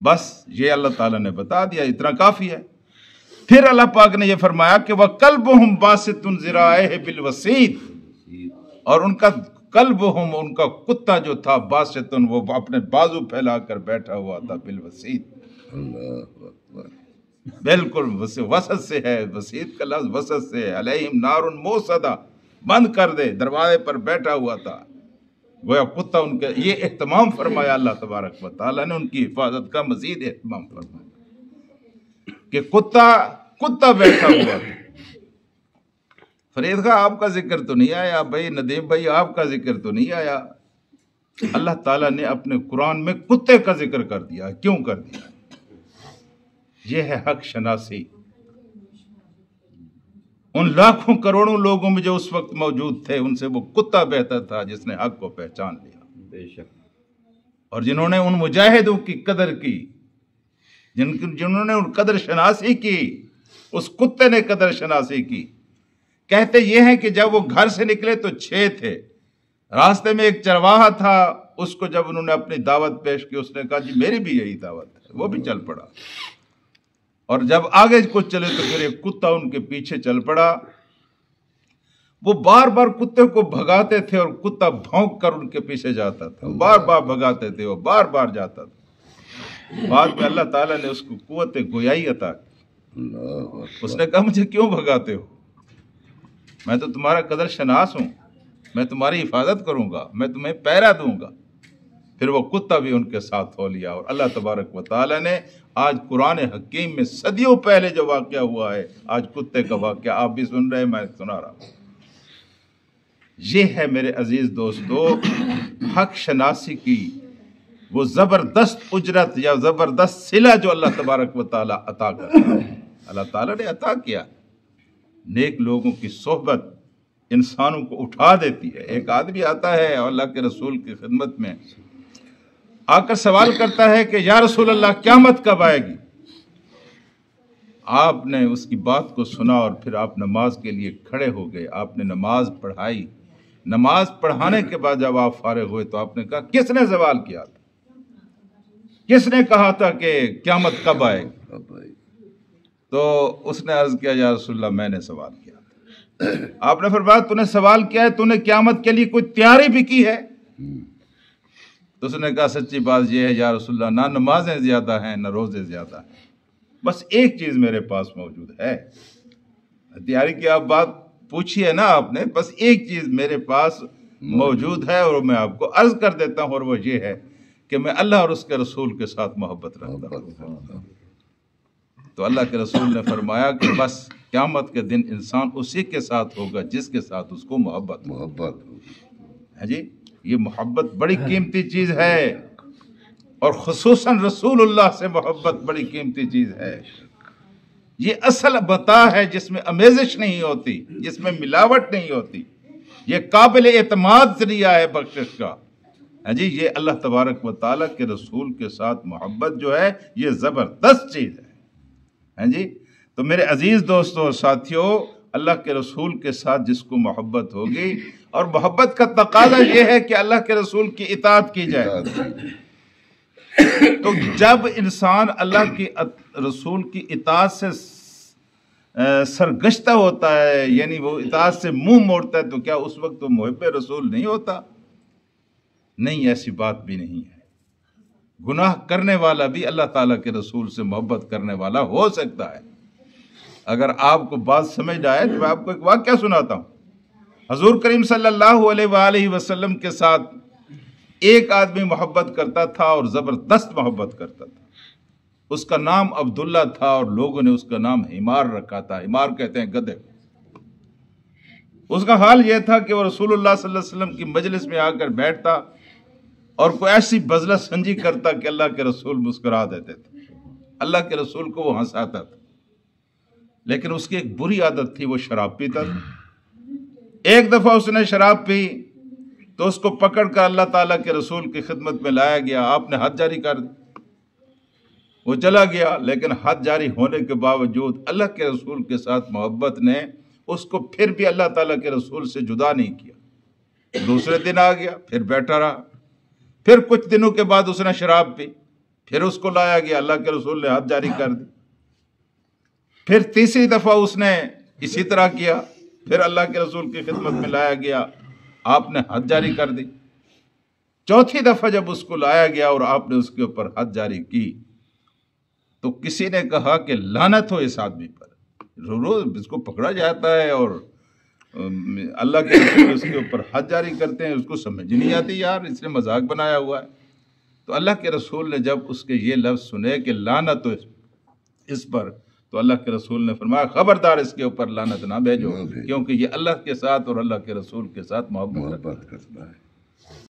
बस ये अल्लाह ताला ने बता दिया, इतना काफी है। फिर अल्लाह पाक ने ये फरमाया कि वह कल्बुहुम बासितुन ज़िराइहि बिल वसीत, और उनका कल्बुहुम, उनका कुत्ता जो था, बासितुन, वो अपने बाजू फैलाकर बैठा हुआ था, बिल वसीत, बिल्कुल वसत से है, वसीत का लफ्ज़ वसत से है। अलैहिम नारुन मौसदा, बंद कर दे, दरवाजे पर बैठा हुआ था गोया कुत्ता। उनके ये एहतमाम फरमाया अल्लाह तबारक व तआला ने, उनकी हिफाजत का मजीद एहतमाम फरमाया कि कुत्ता बैठा हुआ था। फरीद खां आपका जिक्र तो नहीं आया भाई, नदीम भाई आपका जिक्र तो नहीं आया। अल्लाह ताला ने अपने कुरान में कुत्ते का जिक्र कर दिया। क्यों कर दिया? यह है हक शनासी। उन लाखों करोड़ों लोगों में जो उस वक्त मौजूद थे, उनसे वो कुत्ता बेहतर था जिसने हक को पहचान लिया। बेशक। और जिन्होंने उन मुजाहिदों की कदर की, जिन्होंने उन कदर शनासी की, उस कुत्ते ने कदर शनासी की। कहते ये हैं कि जब वो घर से निकले तो 6 थे, रास्ते में एक चरवाहा था, उसको जब उन्होंने अपनी दावत पेश की, उसने कहा जी मेरी भी यही दावत है, वो भी चल पड़ा। और जब आगे कुछ चले तो फिर एक कुत्ता उनके पीछे चल पड़ा। वो बार बार कुत्ते को भगाते थे और कुत्ता भौंक कर उनके पीछे जाता था, बार बार भगाते थे, वो बार बार जाता था। बाद में अल्लाह ताला ने उसको कुव्वत गोयाई अता की। उसने कहा मुझे क्यों भगाते हो, मैं तो तुम्हारा कदर शनास हूँ, मैं तुम्हारी हिफाजत करूंगा, मैं तुम्हें पहरा दूंगा। फिर वो कुत्ता भी उनके साथ हो लिया। और अल्लाह तबारक व तआला ने आज कुरान हकीम में सदियों पहले जो वाक़या हुआ है, आज कुत्ते का वाक़या आप भी सुन रहे हैं, मैं सुना रहा हूँ। ये है मेरे अजीज दोस्तों हक शनासी की वो ज़बरदस्त उजरत या ज़बरदस्त सिला जो अल्लाह तबारक व तआला अता करता है। अल्लाह ताला ने अता किया। नेक लोगों की सोहबत इंसानों को उठा देती है। एक आदमी आता है और अल्लाह के रसूल की खिदमत में आकर सवाल करता है कि या रसूल अल्लाह क़यामत कब आएगी। आपने उसकी बात को सुना और फिर आप नमाज के लिए खड़े हो गए, आपने नमाज पढ़ाई। नमाज पढ़ाने के बाद जब आप फारिग हुए तो आपने कहा किसने सवाल किया था, किसने कहा था कि क़यामत कब आएगी? तो उसने अर्ज किया या रसूल अल्लाह मैंने सवाल किया। आपने फरमाया तूने सवाल किया है, तूने क़यामत के लिए कोई तैयारी भी की है? तो उसने कहा सच्ची बात यह है या रसूलल्लाह, ना नमाजें ज़्यादा हैं ना रोज़े ज़्यादा हैं, बस एक चीज़ मेरे पास मौजूद है। तैयारी की आप बात पूछी है ना आपने, बस एक चीज़ मेरे पास मौजूद है और मैं आपको अर्ज़ कर देता हूँ, और वो ये है कि मैं अल्लाह और उसके रसूल के साथ मोहब्बत रखता हूँ। तो अल्लाह के रसूल ने फरमाया कि बस क़यामत के दिन इंसान उसी के साथ होगा जिसके साथ उसको मोहब्बत है जी। ये मोहब्बत बड़ी कीमती चीज़ है, और खुसूसन रसूलुल्लाह से मोहब्बत बड़ी कीमती चीज़ है। ये असल बता है जिसमें अमेजिश नहीं होती, जिसमें मिलावट नहीं होती। ये काबिल एतमाद ज़रिया है बख्शिश का, है जी। ये अल्लाह तबारक व तआला के रसूल के साथ मोहब्बत जो है ये ज़बरदस्त चीज़ है जी। तो मेरे अजीज़ दोस्तों और साथियों, अल्लाह के रसूल के साथ जिसको मोहब्बत होगी, और मोहब्बत का तकाज़ा ये है कि अल्लाह के रसूल की इताअत की जाए। तो जब इंसान अल्लाह की रसूल की इताअत से सरगश्ता होता है, यानी वो इताअत से मुंह मोड़ता है, तो क्या उस वक्त वो मुहिब्ब रसूल नहीं होता? नहीं, ऐसी बात भी नहीं है। गुनाह करने वाला भी अल्लाह ताला के रसूल से मोहब्बत करने वाला हो सकता है। अगर आपको बात समझ आए तो मैं आपको एक वाक़या सुनाता हूँ। हजूर करीम सल्लल्लाहु अलैहि वसल्लम के साथ एक आदमी मोहब्बत करता था और ज़बरदस्त मोहब्बत करता था। उसका नाम अब्दुल्ला था और लोगों ने उसका नाम हिमार रखा था। हिमार कहते हैं गधे। उसका हाल यह था कि वो रसूलुल्लाह सल्लल्लाहु अलैहि वसल्लम की मजलिस में आकर बैठता और कोई ऐसी बजला संजी करता कि अल्लाह के रसूल मुस्कुरा देते थे। अल्लाह के रसूल को वो हंसाता था। लेकिन उसकी एक बुरी आदत थी, वो शराब पीता था। एक दफ़ा उसने शराब पी तो उसको पकड़ कर अल्लाह ताला के रसूल की खिदमत में लाया गया। आपने हद जारी कर दी, वो चला गया। लेकिन हद जारी होने के बावजूद अल्लाह के रसूल के साथ मोहब्बत ने उसको फिर भी अल्लाह ताला के रसूल से जुदा नहीं किया। दूसरे दिन आ गया, फिर बैठा रहा। फिर कुछ दिनों के बाद उसने शराब पी, پھر اس کو لایا گیا، اللہ کے رسول نے حد جاری کر دی۔ پھر تیسری دفعہ اس نے اسی طرح کیا، پھر اللہ کے رسول کی خدمت میں لایا گیا، آپ نے حد جاری کر دی۔ چوتھی دفعہ جب اس کو لایا گیا اور آپ نے اس کے اوپر حد جاری کی تو کسی نے کہا کہ لعنت ہو اس آدمی پر، روز اس کو پکڑا جاتا ہے اور اللہ کے رسول اس کے اوپر حد جاری کرتے ہیں، اس کو سمجھ نہیں آتی یار، اس نے مذاق بنایا ہوا ہے۔ تو اللہ کے رسول نے جب اس کے یہ لفظ سنے کہ لعنت ہو اس پر، تو اللہ کے رسول نے فرمایا خبردار اس کے اوپر لعنت نہ بھیجو، کیونکہ یہ اللہ کے ساتھ اور اللہ کے رسول کے ساتھ محبت کرتا ہے۔